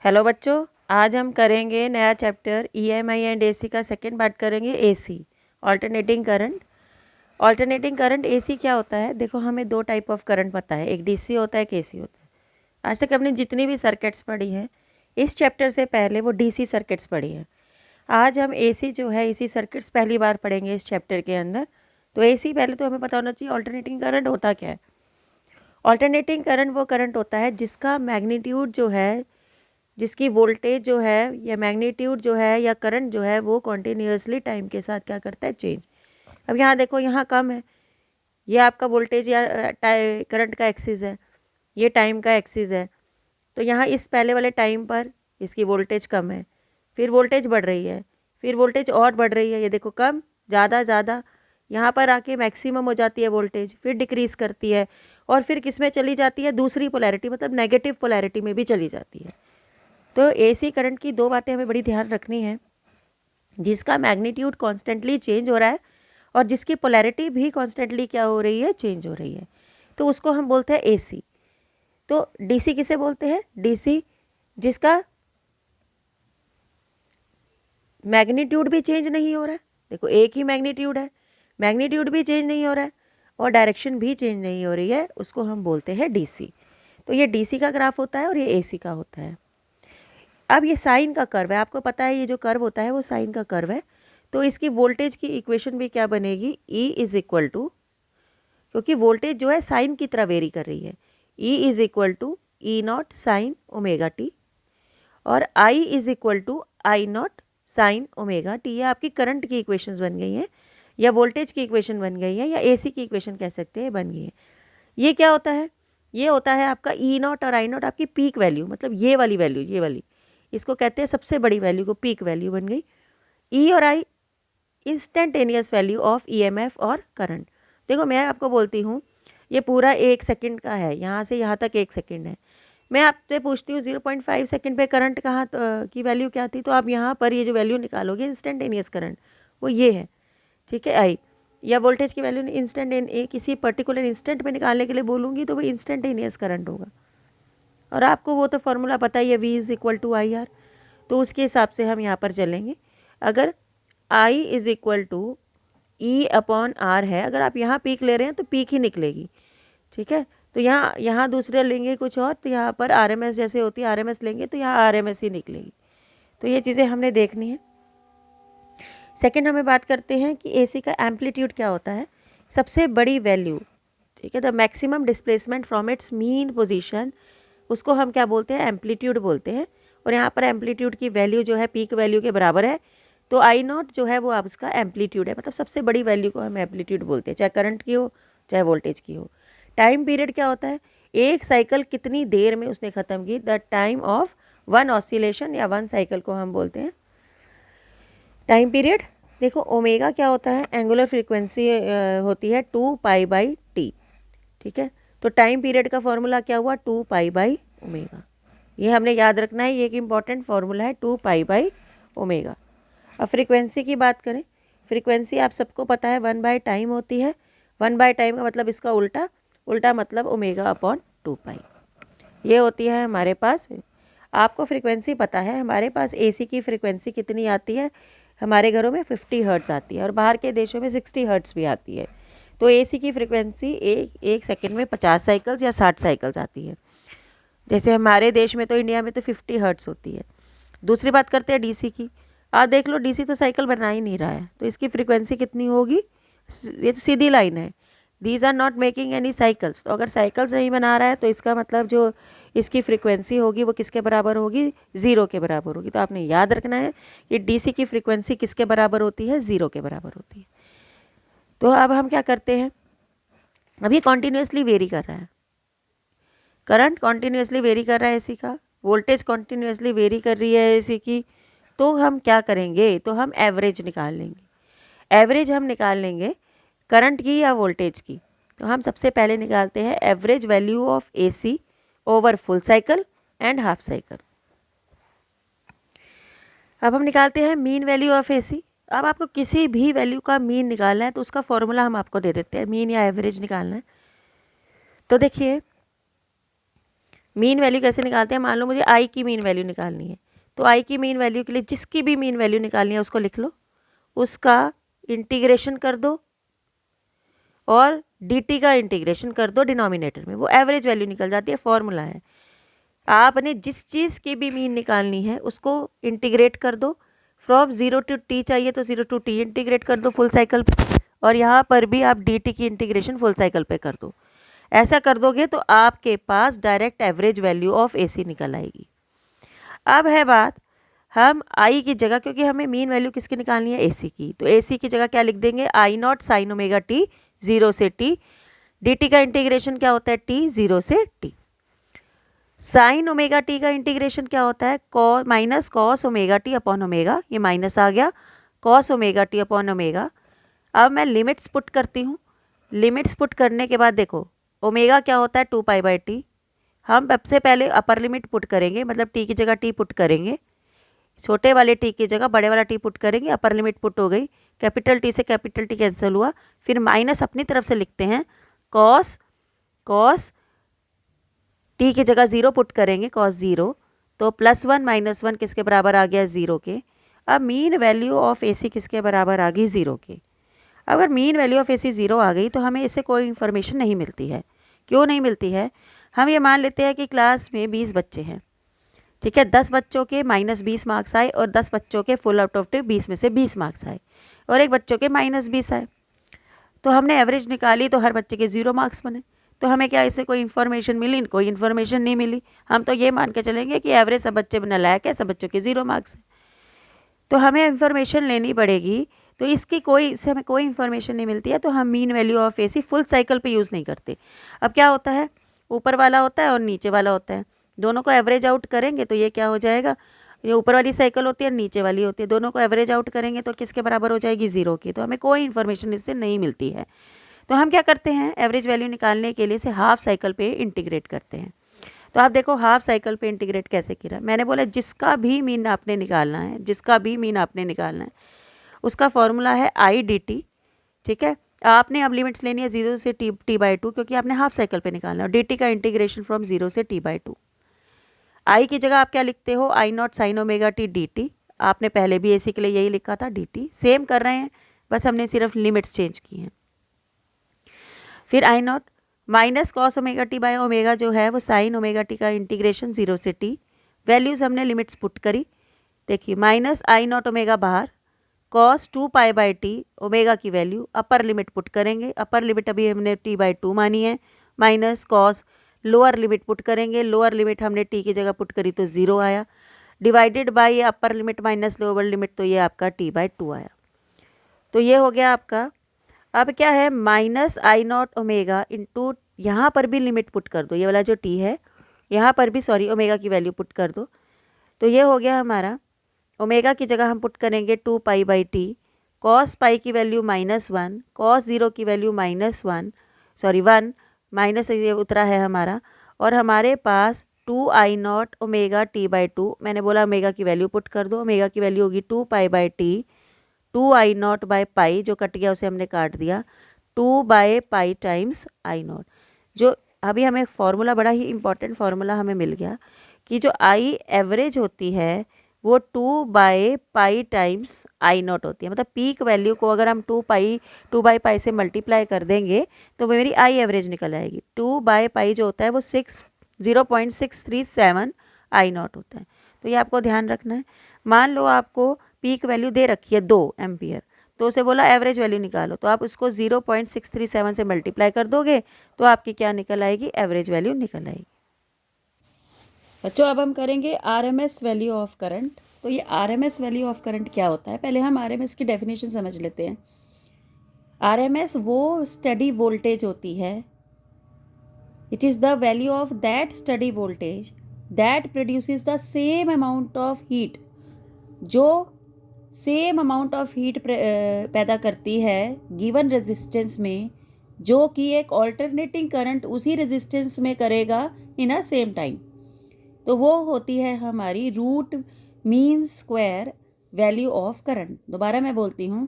Hello बच्चों, आज हम करेंगे नया चैप्टर ईएमआई एंड एसी का सेकंड पार्ट करेंगे। AC alternating current. Alternating current AC क्या होता है? देखो, हमें दो टाइप ऑफ करंट पता है, एक डीसी होता है, एक एसी होता है। आज तक हमने जितनी भी सर्किट्स पढ़ी हैं इस चैप्टर से पहले वो डीसी सर्किट्स पढ़ी हैं। आज हम एसी जो है इसी सर्किट्स पहली बार पढ़ेंगे इस चैप्टर के अंदर। तो एसी पहले तो हमें पता होना चाहिए ऑल्टरनेटिंग करंट होता क्या है। ऑल्टरनेटिंग करंट वो करंट होता है जिसका मैग्नीट्यूड जो है, जिसकी वोल्टेज जो है या मैग्नीट्यूड जो है या करंट जो है वो कॉन्टीन्यूसली टाइम के साथ क्या करता है, चेंज। अब यहाँ देखो, यहाँ कम है, ये आपका वोल्टेज या करंट का एक्सिस है, ये टाइम का एक्सिस है। तो यहाँ इस पहले वाले टाइम पर इसकी वोल्टेज कम है, फिर वोल्टेज बढ़ रही है, फिर वोल्टेज और बढ़ रही है, ये देखो कम ज़्यादा ज़्यादा, यहाँ पर आके मैक्सिमम हो जाती है वोल्टेज, फिर डिक्रीज़ करती है और फिर किस में चली जाती है, दूसरी पोलैरिटी मतलब नेगेटिव पोलैरिटी में भी चली जाती है। तो एसी करंट की दो बातें हमें बड़ी ध्यान रखनी है, जिसका मैग्नीट्यूड कॉन्स्टेंटली चेंज हो रहा है और जिसकी पोलैरिटी भी कॉन्स्टेंटली क्या हो रही है, चेंज हो रही है, तो उसको हम बोलते हैं एसी। तो डीसी किसे बोलते हैं? डीसी जिसका मैग्नीट्यूड भी चेंज नहीं हो रहा है, देखो एक ही मैग्नीट्यूड है, मैग्नीट्यूड भी चेंज नहीं हो रहा है और डायरेक्शन भी चेंज नहीं हो रही है, उसको हम बोलते हैं डीसी। तो ये डीसी का ग्राफ होता है और ये एसी का होता है। अब ये साइन का कर्व है, आपको पता है ये जो कर्व होता है वो साइन का कर्व है। तो इसकी वोल्टेज की इक्वेशन भी क्या बनेगी, E इज इक्वल टू, क्योंकि वोल्टेज जो है साइन की तरह वेरी कर रही है, E is equal to E naught sine omega T और I is equal to I naught sine omega T. ये आपकी करंट की इक्वेशंस बन गई हैं या वोल्टेज की इक्वेशन बन गई है या एसी की इक्वेशन कह सकते हैं, बन गई है। ये क्या होता है? ये होता है आपका ई नॉट और आई नॉट, आपकी पीक वैल्यू, मतलब ये वाली वैल्यू, ये वाली, इसको कहते हैं सबसे बड़ी वैल्यू को पीक वैल्यू बन गई। ई और आई इंस्टेंटेनियस वैल्यू ऑफ ईएमएफ और करंट। देखो, मैं आपको बोलती हूँ ये पूरा 1 सेकंड का है, यहाँ से यहाँ तक 1 सेकंड है। मैं आपसे पूछती हूँ 0.5 सेकंड पे करंट कहाँ की वैल्यू क्या थी, तो आप यहाँ पर ये जो वैल्यू निकालोगे इंस्टेंटेनियस करंट वो ये है, ठीक है, आई। या वोल्टेज की वैल्यू इंस्टेंट किसी पर्टिकुलर इंस्टेंट में निकालने के लिए बोलूँगी तो वो इंस्टेंटेनियस करंट होगा। और आपको वो तो फॉर्मूला पता ही है, V is equal to I R. तो उसके हिसाब से हम यहाँ पर चलेंगे। अगर I is equal to E upon R है, अगर आप यहाँ पीक ले रहे हैं तो पीक ही निकलेगी, ठीक है। तो यहाँ दूसरे लेंगे कुछ और, तो यहाँ पर RMS जैसे होती है, RMS लेंगे तो यहाँ RMS ही निकलेगी। तो ये चीज़ें हमने देखनी है। सेकंड हमें बात करते हैं कि AC का एम्पलीट्यूड क्या होता है, सबसे बड़ी वैल्यू, ठीक है। The maximum displacement from its mean position, उसको हम क्या बोलते हैं, एम्पलीट्यूड बोलते हैं। और यहाँ पर एम्पलीट्यूड की वैल्यू जो है पीक वैल्यू के बराबर है, तो आई नॉट जो है वो आप उसका एम्पलीट्यूड है, मतलब सबसे बड़ी वैल्यू को हम एम्पलीट्यूड बोलते हैं, चाहे करंट की हो चाहे वोल्टेज की हो। टाइम पीरियड क्या होता है, एक साइकिल कितनी देर में उसने ख़त्म की, the time of one oscillation या वन साइकिल को हम बोलते हैं टाइम पीरियड। देखो, ओमेगा क्या होता है, एंगुलर फ्रीक्वेंसी होती है 2π/t, ठीक है। तो टाइम पीरियड का फॉर्मूला क्या हुआ, 2π/ओमेगा। ये हमने याद रखना है, ये एक इम्पॉर्टेंट फार्मूला है, 2π/ओमेगा। अब फ्रीक्वेंसी की बात करें, फ्रीक्वेंसी आप सबको पता है 1/टाइम होती है। 1/टाइम का मतलब इसका उल्टा, उल्टा मतलब ओमेगा अपॉन 2π, ये होती है हमारे पास। आपको फ्रीक्वेंसी पता है, हमारे पास एसी की फ्रीक्वेंसी कितनी आती है, हमारे घरों में 50 हर्ट्ज़ आती है और बाहर के देशों में 60 हर्ट्ज़ भी आती है। तो एसी की फ्रीक्वेंसी एक सेकंड में 50 साइकिल्स या 60 साइकिल्स आती है। जैसे हमारे देश में तो, इंडिया में तो 50 हर्ट्ज़ होती है। दूसरी बात करते हैं डीसी की। आप देख लो, डीसी तो साइकिल बना ही नहीं रहा है, तो इसकी फ्रीक्वेंसी कितनी होगी, ये तो सीधी लाइन है, these are not making any cycles. तो अगर साइकिल्स नहीं बना रहा है तो इसका मतलब जो इसकी फ्रीक्वेंसी होगी वो किसके बराबर होगी, 0 के बराबर होगी। तो आपने याद रखना है कि डीसी की फ्रीक्वेंसी किसके बराबर होती है, 0 के बराबर होती है। तो अब हम क्या करते हैं, अभी कॉन्टीन्यूसली वेरी कर रहा है करंट, कॉन्टीन्यूसली वेरी कर रहा है एसी का, वोल्टेज कॉन्टीन्यूसली वेरी कर रही है एसी की। तो हम क्या करेंगे, तो हम एवरेज निकाल लेंगे। एवरेज हम निकाल लेंगे करंट की या वोल्टेज की। तो हम सबसे पहले निकालते हैं average value of AC over full cycle and half cycle. अब हम निकालते हैं मीन वैल्यू ऑफ एसी। अब आपको किसी भी वैल्यू का मीन निकालना है तो उसका फॉर्मूला हम आपको दे देते हैं, मीन या एवरेज निकालना है। तो देखिए, मीन वैल्यू कैसे निकालते हैं, मान लो मुझे आई की मीन वैल्यू निकालनी है, तो आई की मीन वैल्यू के लिए जिसकी भी मीन वैल्यू निकालनी है उसको लिख लो, उसका इंटीग्रेशन कर दो और dt का इंटीग्रेशन कर दो डिनोमिनेटर में, वो एवरेज वैल्यू निकल जाती है, फॉर्मूला है। आपने जिस चीज़ की भी मीन निकालनी है उसको इंटीग्रेट कर दो, फ्रॉम 0 टू t चाहिए तो 0 टू t इंटीग्रेट कर दो फुल साइकिल पे, और यहाँ पर भी आप dt की इंटीग्रेशन फुल साइकिल पे कर दो। ऐसा कर दोगे तो आपके पास direct average value of AC निकल आएगी। अब है बात, हम आई की जगह, क्योंकि हमें मीन वैल्यू किसकी निकालनी है, AC की, तो AC की जगह क्या लिख देंगे, आई नॉट साइन ओमेगा t 0 से t, dt का इंटीग्रेशन क्या होता है, t 0 से t। साइन ओमेगा टी का इंटीग्रेशन क्या होता है, minus cos omega T upon omega, ये माइनस आ गया, cos omega T upon omega. अब मैं लिमिट्स पुट करती हूँ, लिमिट्स पुट करने के बाद देखो ओमेगा क्या होता है 2π/t, हम सबसे पहले अपर लिमिट पुट करेंगे, मतलब टी की जगह टी पुट करेंगे, छोटे वाले टी की जगह बड़े वाला टी पुट करेंगे, अपर लिमिट पुट हो गई, कैपिटल टी से कैपिटल टी कैंसिल हुआ, फिर माइनस अपनी तरफ से लिखते हैं, कॉस टी की जगह 0 पुट करेंगे, cos 0, तो +1 -1 किसके बराबर आ गया, 0 के। अब मीन वैल्यू ऑफ AC किसके बराबर आ गई, 0 के। अगर मीन वैल्यू ऑफ AC 0 आ गई तो हमें इससे कोई इन्फॉर्मेशन नहीं मिलती है। क्यों नहीं मिलती है, हम ये मान लेते हैं कि क्लास में 20 बच्चे हैं, ठीक है, 10 बच्चों के -20 मार्क्स आए और 10 बच्चों के फुल आउट ऑफ 20 में से 20 मार्क्स आए और एक बच्चों के -20 आए, तो हमने एवरेज निकाली तो हर बच्चे के 0 मार्क्स बने। तो हमें क्या इससे कोई इन्फॉर्मेशन मिली, कोई इन्फॉर्मेशन नहीं मिली, हम तो ये मान के चलेंगे कि एवरेज सब बच्चे नालायक है, सब बच्चों के 0 मार्क्स हैं। तो हमें इन्फॉर्मेशन लेनी पड़ेगी, तो इससे हमें कोई इन्फॉर्मेशन नहीं मिलती है, तो हम mean value of AC full cycle पे यूज़ नहीं करते। अब क्या होता है, ऊपर वाला होता है और नीचे वाला होता है, दोनों को एवरेज आउट करेंगे तो ये क्या हो जाएगा, ये ऊपर वाली साइकिल होती है, नीचे वाली होती है, दोनों को एवरेज आउट करेंगे तो किसके बराबर हो जाएगी, 0 की। तो हमें कोई इन्फॉर्मेशन इससे नहीं मिलती है। तो हम क्या करते हैं, एवरेज वैल्यू निकालने के लिए इसे हाफ साइकिल पे इंटीग्रेट करते हैं। तो आप देखो हाफ साइकिल पे इंटीग्रेट कैसे किया, मैंने बोला जिसका भी मीन आपने निकालना है, जिसका भी मीन आपने निकालना है उसका फॉर्मूला है IDT, ठीक है। आपने अब लिमिट्स लेनी है 0 से t/2, क्योंकि आपने हाफ साइकिल पे निकालना है, dt का इंटीग्रेशन फ्रॉम 0 से t/2। आई की जगह आप क्या लिखते हो, I naught sine omega T dt, आपने पहले भी AC के लिए यही लिखा था, dt सेम कर रहे हैं, बस हमने सिर्फ लिमिट्स चेंज की हैं। फिर I naught minus cos omega T by omega जो है वो साइन ओमेगा टी का इंटीग्रेशन 0 से t, वैल्यूज़ हमने लिमिट्स पुट करी, देखिए माइनस आई नॉट ओमेगा बाहर, कॉस 2π/t ओमेगा की वैल्यू, अपर लिमिट पुट करेंगे, अपर लिमिट अभी हमने t/2 मानी है, minus cos lower limit put करेंगे, लोअर लिमिट हमने t की जगह पुट करी तो 0 आया, divided by upper limit minus lower limit, तो ये आपका t/2 आया। तो ये हो गया आपका। अब क्या है, minus I naught omega into, यहाँ पर भी लिमिट पुट कर दो, ये वाला जो t है यहाँ पर भी ओमेगा की वैल्यू पुट कर दो, तो ये हो गया हमारा, ओमेगा की जगह हम पुट करेंगे 2π/t, कॉस पाई की वैल्यू -1, कॉस 0 की वैल्यू -1 माइनस ये उतरा है हमारा, और हमारे पास 2i0 ओमेगा t/2, मैंने बोला ओमेगा की वैल्यू पुट कर दो, ओमेगा की वैल्यू होगी 2π/t, 2i0/π जो कट गया उसे हमने काट दिया, 2/π टाइम्स i0। जो अभी हमें फॉर्मूला, बड़ा ही इंपॉर्टेंट फार्मूला हमें मिल गया कि जो आई एवरेज होती है वो 2/π टाइम्स i0 होती है, मतलब पीक वैल्यू को अगर हम 2/π से मल्टीप्लाई कर देंगे तो मेरी आई एवरेज निकल आएगी। 2/π जो होता है वो 0.637 i0 होता है। तो ये आपको ध्यान रखना है। मान लो आपको पीक वैल्यू दे रखी है 2 एम्पियर, तो उसे बोला एवरेज वैल्यू निकालो, तो आप उसको 0.637 से मल्टीप्लाई कर दोगे तो आपकी क्या निकल आएगी, एवरेज वैल्यू निकल आएगी। बच्चों अब हम करेंगे RMS वैल्यू ऑफ करंट। तो ये RMS वैल्यू ऑफ करंट क्या होता है, पहले हम RMS की डेफिनेशन समझ लेते हैं। RMS वो स्टडी वोल्टेज होती है, it is the value of that study voltage that produces the same amount of heat, जो सेम अमाउंट ऑफ हीट पैदा करती है गिवन रेजिस्टेंस में, जो कि एक ऑल्टरनेटिंग करंट उसी रेजिस्टेंस में करेगा इन अ सेम टाइम। तो वो होती है हमारी root mean square value of current. दोबारा मैं बोलती हूँ,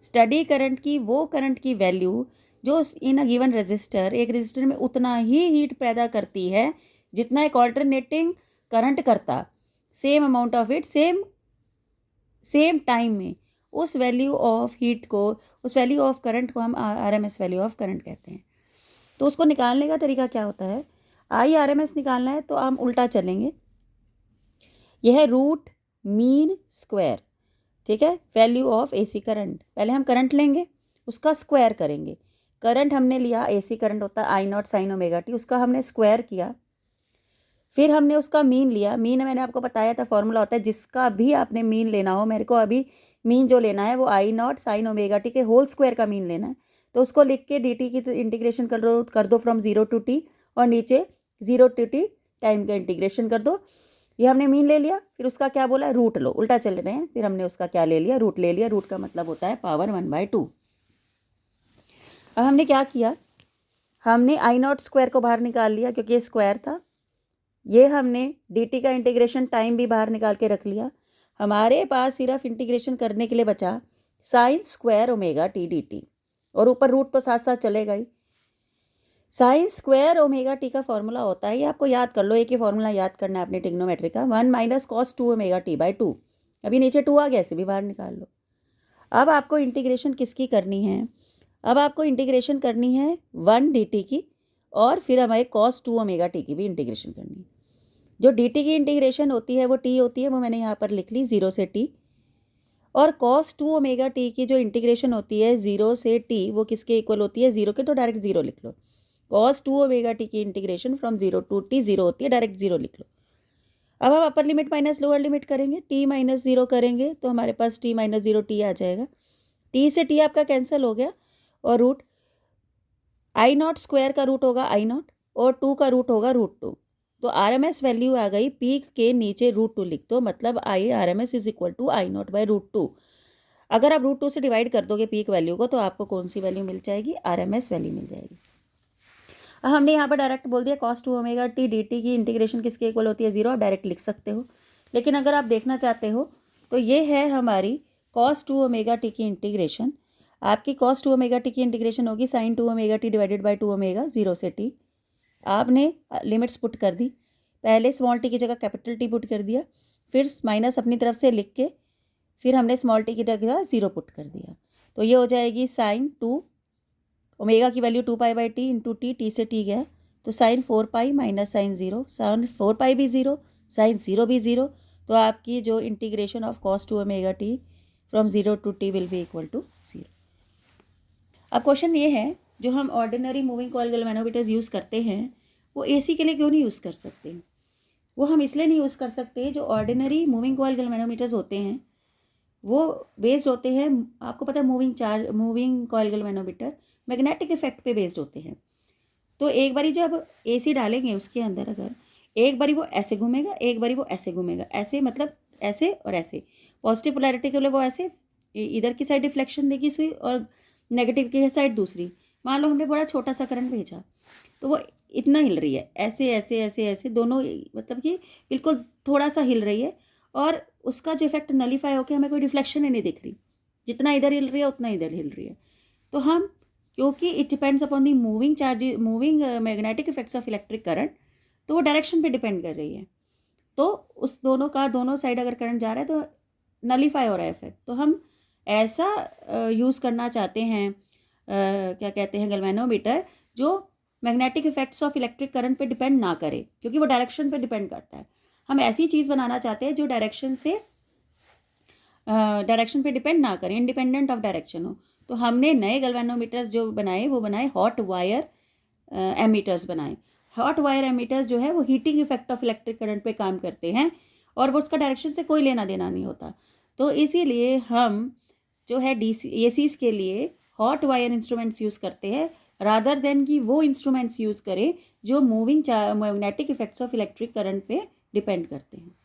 स्टडी करंट की वो करंट की वैल्यू जो इन अ गिवन रेजिस्टर, एक रेजिस्टर में उतना ही हीट पैदा करती है जितना एक ऑल्टरनेटिंग करंट करता same amount of it same time में, उस वैल्यू ऑफ हीट को, उस वैल्यू ऑफ करंट को हम RMS वैल्यू ऑफ करंट कहते हैं। तो उसको निकालने का तरीका क्या होता है, IRMS निकालना है तो हम उल्टा चलेंगे, यह है रूट मीन स्क्वायर, ठीक है, वैल्यू ऑफ AC करंट। पहले हम करंट लेंगे, उसका स्क्वायर करेंगे। करंट हमने लिया, AC करंट होता है I0 sin ओमेगा टी, उसका हमने स्क्वायर किया। फिर हमने उसका मीन लिया। मीन मैंने आपको बताया था फॉर्मूला होता है, जिसका भी आपने मीन लेना हो, मेरे को अभी मीन जो लेना है वो I0 sin ओमेगा टी के होल स्क्वायर का मीन लेना है। तो उसको लिख के dt की इंटीग्रेशन कर दो फ्रॉम 0 to t, और नीचे 0 to t टाइम का इंटीग्रेशन कर दो। ये हमने मीन ले लिया, फिर उसका क्या बोला, रूट लो, उल्टा चल रहे हैं। फिर हमने उसका क्या ले लिया, रूट ले लिया। रूट का मतलब होता है पावर 1/2। अब हमने क्या किया, हमने I0 स्क्वायर को बाहर निकाल लिया क्योंकि ये स्क्वायर था। ये हमने dt का इंटीग्रेशन टाइम भी बाहर निकाल के रख लिया। हमारे पास सिर्फ इंटीग्रेशन करने के लिए बचा sine square omega T dt, और ऊपर रूट तो साथ साथ चलेगा ही। साइन स्क्वायर ओमेगा टी का फॉर्मूला होता है, ये आपको याद कर लो, एक ही फॉर्मूला याद करना है अपने ट्रिग्नोमेट्री का, 1 - cos 2 ओमेगा टी बाई 2। अभी नीचे 2 आ गया, ऐसे भी बाहर निकाल लो। अब आपको इंटीग्रेशन किसकी करनी है, अब आपको इंटीग्रेशन करनी है 1 dt की, और फिर हमें cos 2 ओमेगा टी की भी इंटीग्रेशन करनी है। जो dt की इंटीग्रेशन होती है वो t होती है, वो मैंने यहाँ पर लिख ली 0 से t, और cos 2 ओमेगा टी की जो इंटीग्रेशन होती है 0 से t, वो किसके इक्वल होती है, 0 के, तो डायरेक्ट 0 लिख लो। cos 2 ओमेगा टी की इंटीग्रेशन फ्रॉम 0 to t 0 होती है, डायरेक्ट 0 लिख लो। अब हम upper limit minus lower limit करेंगे, t - 0 करेंगे तो हमारे पास t - 0 t आ जाएगा। t से t आपका कैंसिल हो गया, और रूट I0 स्क्वायर का रूट होगा I0, और 2 का रूट होगा √2। तो RMS वैल्यू आ गई, पीक के नीचे √2 लिख दो, मतलब RMS is equal to I0 by √2। अगर आप √2 से डिवाइड कर दोगे पीक वैल्यू को, तो आपको कौन सी वैल्यू मिल जाएगी, RMS वैल्यू मिल जाएगी। अब हमने यहाँ पर डायरेक्ट बोल दिया cos 2 ओमेगा टी dt की इंटीग्रेशन किसके इक्वल होती है, 0, डायरेक्ट लिख सकते हो। लेकिन अगर आप देखना चाहते हो तो ये है हमारी cos 2 ओमेगा टी की इंटीग्रेशन। आपकी cos 2 ओमेगा टी की इंटीग्रेशन होगी sin 2 omega T divided by 2 omega 0 से t। आपने लिमिट्स पुट कर दी, पहले स्मॉल टी की जगह कैपिटल टी पुट कर दिया, फिर माइनस अपनी तरफ से लिख के फिर हमने स्मॉल टी की जगह 0 पुट कर दिया। तो ये हो जाएगी sin 2 ओमेगा की वैल्यू 2π/t इंटू टी से t गया, तो sin 4π माइनस sin 0, sin 4π भी 0, sin 0 भी 0। तो आपकी जो integration of cos 2 omega T from 0 to t will be equal to 0। अब क्वेश्चन ये है, जो हम ordinary moving coil galvanometers use करते हैं वो AC के लिए क्यों नहीं यूज़ कर सकते। वो हम इसलिए नहीं यूज़ कर सकते, जो ऑर्डिनरी मूविंग कॉइल गैल्वेनोमीटर्स होते हैं वो बेस्ड होते हैं, आपको पता है moving coil galvanometer magnetic effect पे बेस्ड होते हैं। तो एक बारी जब AC डालेंगे उसके अंदर, अगर एक बारी वो ऐसे घूमेगा, एक बारी वो ऐसे घूमेगा, ऐसे मतलब ऐसे और ऐसे, पॉजिटिव पोलैरिटी के लिए वो ऐसे इधर की साइड डिफ्लेक्शन देगी सुई, और नेगेटिव की साइड दूसरी। मान लो हमने बड़ा छोटा सा करंट भेजा तो वो इतना हिल रही है, ऐसे ऐसे ऐसे ऐसे दोनों, मतलब कि बिल्कुल थोड़ा सा हिल रही है, और उसका जो इफेक्ट नलीफाई होकर हमें कोई डिफ्लेक्शन ही नहीं दिख रही, जितना इधर हिल रही है उतना इधर हिल रही है। तो हम, क्योंकि it depends upon the moving magnetic effects of electric current, तो वो डायरेक्शन पे डिपेंड कर रही है। तो उस दोनों साइड अगर करंट जा रहा है तो नलीफाई हो रहा है इफेक्ट। तो हम ऐसा यूज़ करना चाहते हैं, क्या कहते हैं, गैल्वेनोमीटर, जो magnetic effects of electric current पे डिपेंड ना करे, क्योंकि वो डायरेक्शन पे डिपेंड करता है। हम ऐसी चीज़ बनाना चाहते हैं जो डायरेक्शन पे डिपेंड ना करें, इंडिपेंडेंट ऑफ डायरेक्शन हो। तो हमने नए गैल्वेनोमीटर्स जो बनाए वो बनाए हॉट वायर एमीटर्स बनाए। हॉट वायर एमीटर्स जो है वो heating effect of electric current पे काम करते हैं, और वो उसका डायरेक्शन से कोई लेना देना नहीं होता। तो इसीलिए हम जो है ACs के लिए हॉट वायर इंस्ट्रूमेंट्स यूज़ करते हैं, रादर देन कि वो इंस्ट्रूमेंट्स यूज़ करें जो moving magnetic effects of electric current पे डिपेंड करते हैं।